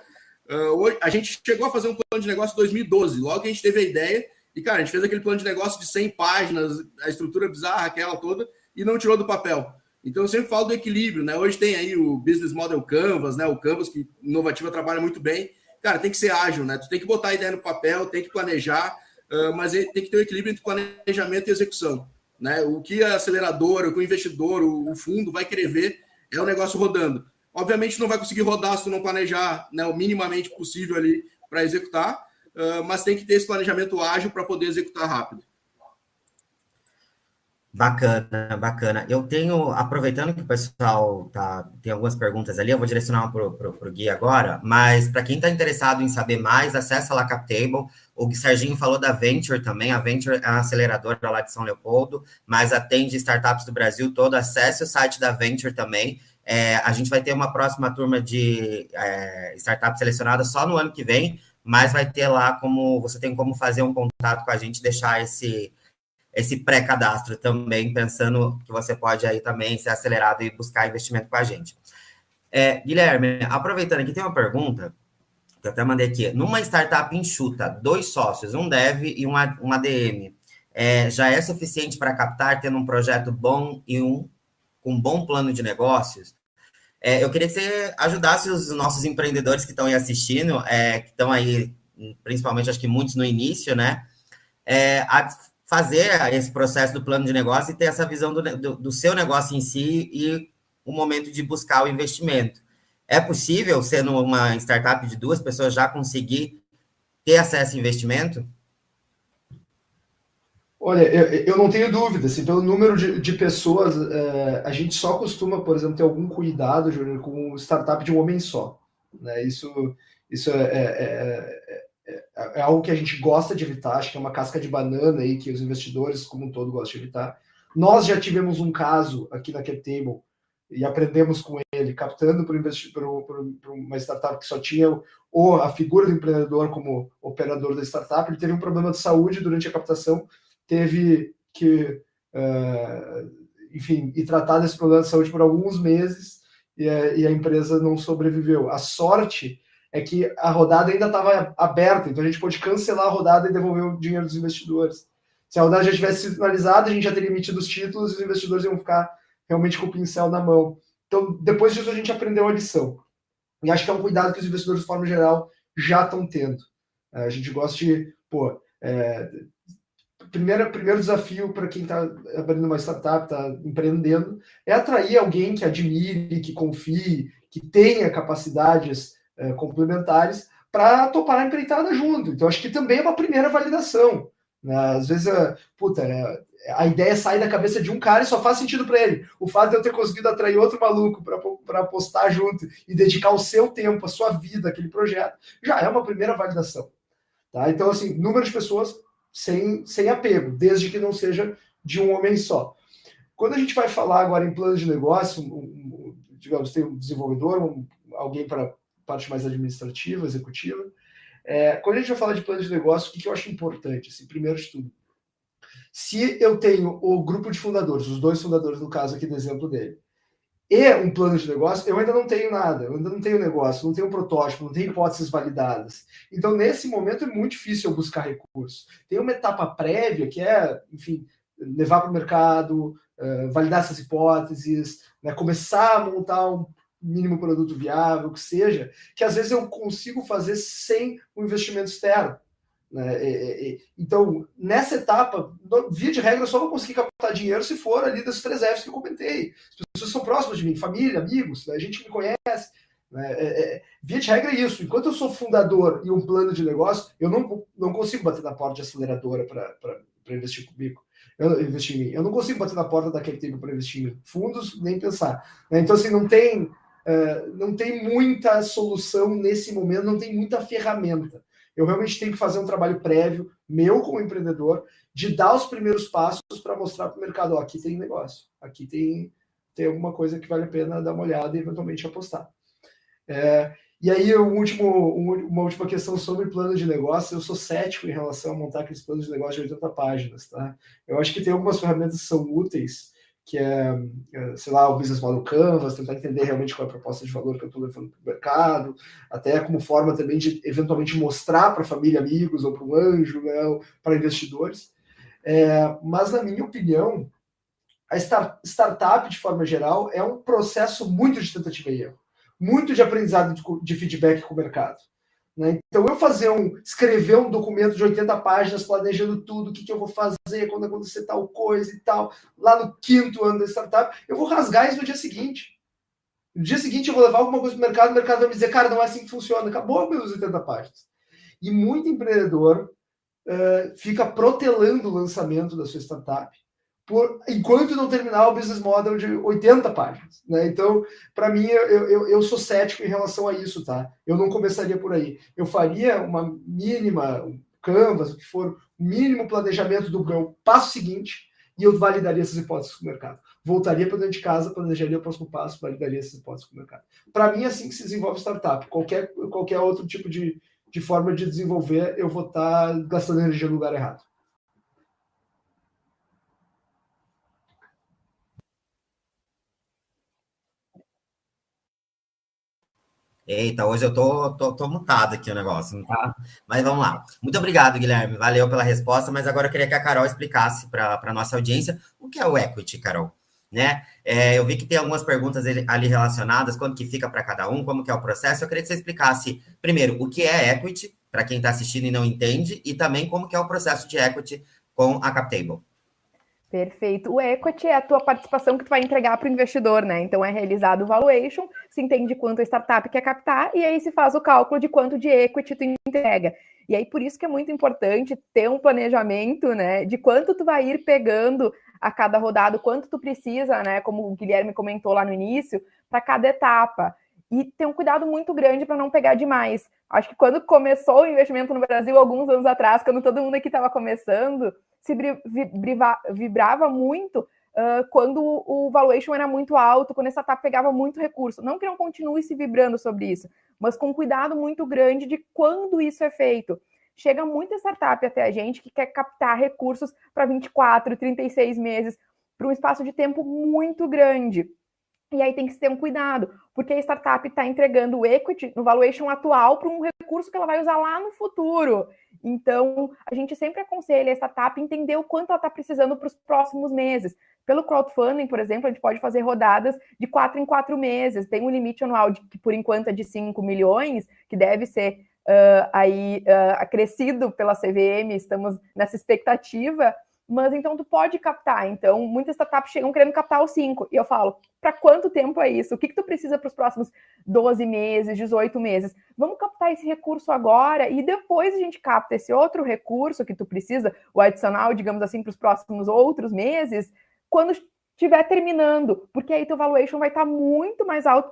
Speaker 2: hoje, a gente chegou a fazer um plano de negócio em 2012. Logo que a gente teve a ideia, e cara, a gente fez aquele plano de negócio de 100 páginas, a estrutura bizarra, aquela toda, e não tirou do papel. Então, eu sempre falo do equilíbrio, né? Hoje tem aí o Business Model Canvas, né? O Canvas, que Inovativa trabalha muito bem. Cara, tem que ser ágil, né? Tu tem que botar a ideia no papel, tem que planejar, mas tem que ter o equilíbrio entre planejamento e execução. Né? O que a aceleradora, o que o investidor, o fundo vai querer ver é o negócio rodando. Obviamente, não vai conseguir rodar se tu não planejar, né, o minimamente possível ali para executar, mas tem que ter esse planejamento ágil para poder executar rápido.
Speaker 4: Bacana, bacana. Eu tenho, aproveitando que o pessoal tem algumas perguntas ali, eu vou direcionar para o Gui agora, mas para quem está interessado em saber mais, acessa lá a CapTable. O Serginho falou da Venture também, a Venture é uma aceleradora lá de São Leopoldo, mas atende startups do Brasil todo, acesse o site da Venture também. A gente vai ter uma próxima turma de startups selecionadas só no ano que vem, mas vai ter lá você tem como fazer um contato com a gente, deixar esse pré-cadastro também, pensando que você pode aí também ser acelerado e buscar investimento com a gente. Guilherme, aproveitando aqui, tem uma pergunta, que eu até mandei aqui. Numa startup enxuta, 2 sócios, um dev e um ADM, já é suficiente para captar, tendo um projeto bom e com um bom plano de negócios? Eu queria que você ajudasse os nossos empreendedores que estão aí assistindo, que estão aí, principalmente, acho que muitos no início, né? A fazer esse processo do plano de negócio e ter essa visão do seu negócio em si e o momento de buscar o investimento. É possível, sendo uma startup de 2 pessoas, já conseguir ter acesso a investimento?
Speaker 3: Olha, eu não tenho dúvida, assim, pelo número de pessoas, a gente só costuma, por exemplo, ter algum cuidado, Júnior, com startup de um homem só. Né? Isso é algo que a gente gosta de evitar, acho que é uma casca de banana aí que os investidores como um todo gostam de evitar. Nós já tivemos um caso aqui na CapTable e aprendemos com ele, captando para uma startup que só tinha a figura do empreendedor como operador da startup. Ele teve um problema de saúde durante a captação, teve que, enfim, ir tratar desse problema de saúde por alguns meses e a empresa não sobreviveu. A sorte é que a rodada ainda estava aberta, então a gente pôde cancelar a rodada e devolver o dinheiro dos investidores. Se a rodada já tivesse sido finalizada, a gente já teria emitido os títulos e os investidores iam ficar realmente com o pincel na mão. Então, depois disso, a gente aprendeu a lição. E acho que é um cuidado que os investidores, de forma geral, já estão tendo. A gente gosta de... Primeiro desafio para quem está abrindo uma startup, está empreendendo, é atrair alguém que admire, que confie, que tenha capacidades complementares para topar a empreitada junto. Então, acho que também é uma primeira validação. Né? Às vezes, a ideia sai da cabeça de um cara e só faz sentido para ele. O fato de eu ter conseguido atrair outro maluco para apostar junto e dedicar o seu tempo, a sua vida àquele projeto, já é uma primeira validação. Tá? Então, assim, número de pessoas sem apego, desde que não seja de um homem só. Quando a gente vai falar agora em plano de negócio, digamos, tem um desenvolvedor, alguém para parte mais administrativa, executiva. Quando a gente vai falar de plano de negócio, o que eu acho importante? Assim, primeiro de tudo, se eu tenho o grupo de fundadores, os 2 fundadores, no caso aqui do exemplo dele, e um plano de negócio, eu ainda não tenho nada, eu ainda não tenho negócio, não tenho protótipo, não tenho hipóteses validadas. Então, nesse momento, é muito difícil eu buscar recursos. Tem uma etapa prévia, que é, enfim, levar para o mercado, validar essas hipóteses, né, começar a montar um mínimo produto viável, que seja, que às vezes eu consigo fazer sem um investimento externo. Né? Então, nessa etapa, via de regra, eu só vou conseguir captar dinheiro se for ali das 3 Fs que eu comentei. As pessoas são próximas de mim, família, amigos, né? A gente me conhece. Né? Via de regra é isso. Enquanto eu sou fundador e um plano de negócio, eu não consigo bater na porta de aceleradora para investir comigo. Investir em mim. Eu não consigo bater na porta da CapTable para investir em fundos, nem pensar. Né? Então, assim, não tem muita solução nesse momento, não tem muita ferramenta. Eu realmente tenho que fazer um trabalho prévio, meu como empreendedor, de dar os primeiros passos para mostrar para o mercado, aqui tem negócio, aqui tem alguma coisa que vale a pena dar uma olhada e eventualmente apostar. E aí, uma última questão sobre plano de negócio. Eu sou cético em relação a montar aqueles planos de negócio de 80 páginas. Tá? Eu acho que tem algumas ferramentas que são úteis, que sei lá, o Business Model Canvas, tentar entender realmente qual é a proposta de valor que eu estou levando para o mercado, até como forma também de, eventualmente, mostrar para a família, amigos, ou para um anjo, né, para investidores. Mas, na minha opinião, a startup, de forma geral, é um processo muito de tentativa e erro, muito de aprendizado de feedback com o mercado. Né? Então, escrever um documento de 80 páginas, planejando tudo, o que eu vou fazer quando acontecer tal coisa e tal, lá no 5º ano da startup, eu vou rasgar isso no dia seguinte. No dia seguinte, eu vou levar alguma coisa para o mercado vai me dizer, cara, não é assim que funciona, acabou pelas 80 páginas. E muito empreendedor fica protelando o lançamento da sua startup, enquanto não terminar o business model de 80 páginas. Né? Então, para mim, eu sou cético em relação a isso. Tá? Eu não começaria por aí. Eu faria uma mínima, um Canvas, o que for, mínimo planejamento do meu passo seguinte, e eu validaria essas hipóteses com o mercado. Voltaria para dentro de casa, planejaria o próximo passo, validaria essas hipóteses com o mercado. Para mim, é assim que se desenvolve startup. Qualquer outro tipo de forma de desenvolver, eu vou estar gastando energia no lugar errado.
Speaker 4: Eita, hoje eu tô mutado aqui o negócio, não tá? Mas vamos lá. Muito obrigado, Guilherme. Valeu pela resposta, mas agora eu queria que a Carol explicasse para a nossa audiência o que é o equity, Carol. Né? Eu vi que tem algumas perguntas ali relacionadas, quanto que fica para cada um, como que é o processo. Eu queria que você explicasse, primeiro, o que é equity, para quem está assistindo e não entende, e também como que é o processo de equity com a CapTable.
Speaker 1: Perfeito. O equity é a tua participação que tu vai entregar para o investidor, né? Então é realizado o valuation, se entende quanto a startup quer captar e aí se faz o cálculo de quanto de equity tu entrega. E aí por isso que é muito importante ter um planejamento, né? De quanto tu vai ir pegando a cada rodada, quanto tu precisa, né? Como o Guilherme comentou lá no início, para cada etapa. e ter um cuidado muito grande para não pegar demais. Acho que quando começou o investimento no Brasil, alguns anos atrás, quando todo mundo aqui estava começando, se vibrava muito quando o valuation era muito alto, quando a startup pegava muito recurso. Não que não continue se vibrando sobre isso, mas com cuidado muito grande de quando isso é feito. Chega muita startup até a gente que quer captar recursos para 24, 36 meses, para um espaço de tempo muito grande. E aí tem que ter um cuidado, porque a startup está entregando o equity no valuation atual para um recurso que ela vai usar lá no futuro. Então, a gente sempre aconselha a startup entender o quanto ela está precisando para os próximos meses. Pelo crowdfunding, por exemplo, a gente pode fazer rodadas de 4 em 4 meses. Tem um limite anual que, por enquanto, é de 5 milhões, que deve ser acrescido pela CVM, estamos nessa expectativa, mas então tu pode captar. Então, muitas startups chegam querendo captar os 5, e eu falo, para quanto tempo é isso? O que tu precisa para os próximos 12 meses, 18 meses? Vamos captar esse recurso agora, e depois a gente capta esse outro recurso que tu precisa, o adicional, digamos assim, para os próximos outros meses, quando estiver terminando, porque aí teu valuation vai estar muito mais alto